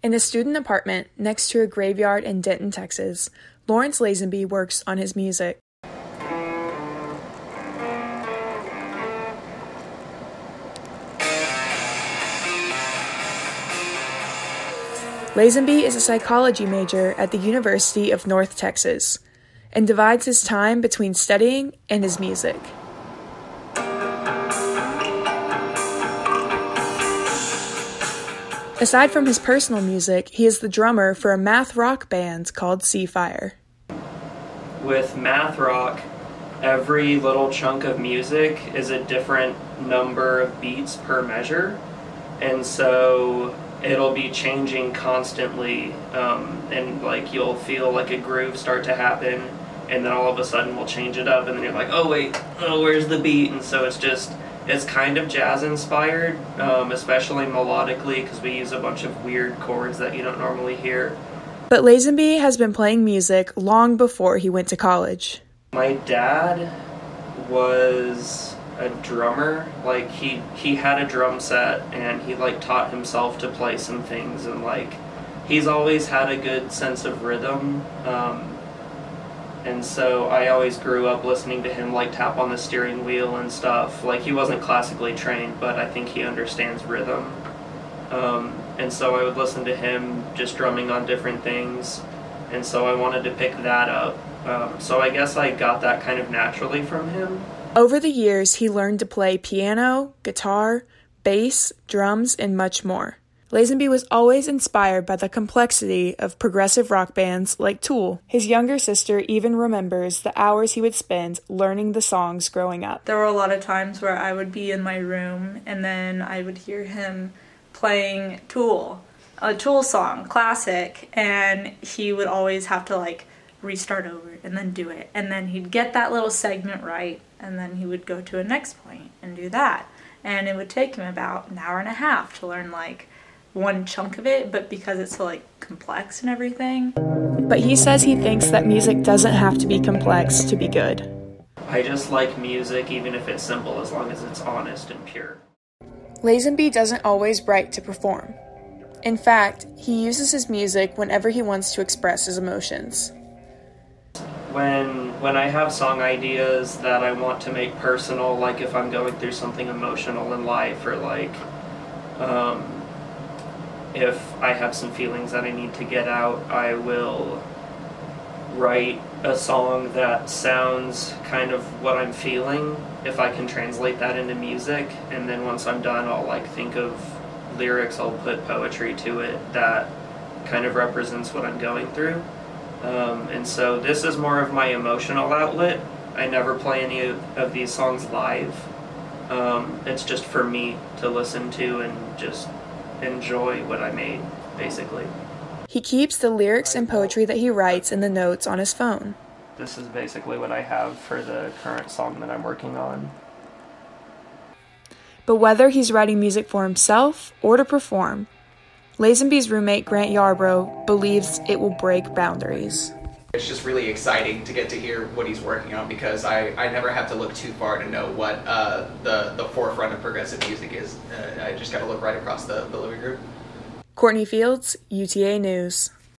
In a student apartment next to a graveyard in Denton, Texas, Lawrence Lazenby works on his music. Lazenby is a psychology major at the University of North Texas and divides his time between studying and his music. Aside from his personal music, he is the drummer for a math rock band called Seafire. With math rock, every little chunk of music is a different number of beats per measure, and so it'll be changing constantly, and like you'll feel like a groove start to happen, and then all of a sudden we'll change it up, and then you're like, oh wait, where's the beat? And so it's kind of jazz inspired, especially melodically, because we use a bunch of weird chords that you don't normally hear. But Lazenby has been playing music long before he went to college. My dad was a drummer. Like he had a drum set, and he like taught himself to play some things, and like he's always had a good sense of rhythm. And so I always grew up listening to him like tap on the steering wheel and stuff. Like he wasn't classically trained, but I think he understands rhythm. And so I would listen to him just drumming on different things. And so I wanted to pick that up. So I guess I got that kind of naturally from him. Over the years, he learned to play piano, guitar, bass, drums, and much more. Lazenby was always inspired by the complexity of progressive rock bands like Tool. His younger sister even remembers the hours he would spend learning the songs growing up. There were a lot of times where I would be in my room and then I would hear him playing Tool, a Tool song, classic, and he would always have to like restart over and then do it. And then he'd get that little segment right, and then he would go to a next point and do that. And it would take him about an hour and a half to learn like one chunk of it, but because it's so like complex and everything. But he says he thinks that music doesn't have to be complex to be good. I just like music even if it's simple, as long as it's honest and pure. Lazenby doesn't always write to perform. In fact, he uses his music whenever he wants to express his emotions. When I have song ideas that I want to make personal, like if I'm going through something emotional in life, or like if I have some feelings that I need to get out, I will write a song that sounds kind of what I'm feeling, if I can translate that into music, and then once I'm done, I'll like think of lyrics, I'll put poetry to it that kind of represents what I'm going through. And so this is more of my emotional outlet. I never play any of these songs live. It's just for me to listen to and just enjoy what I made, basically. He keeps the lyrics and poetry that he writes in the notes on his phone. This is basically what I have for the current song that I'm working on. But whether he's writing music for himself or to perform, Lazenby's roommate Grant Yarbrough believes it will break boundaries. It's just really exciting to get to hear what he's working on, because I never have to look too far to know what the forefront of progressive music is. I just got to look right across the living room. Courtney Fields, UTA News.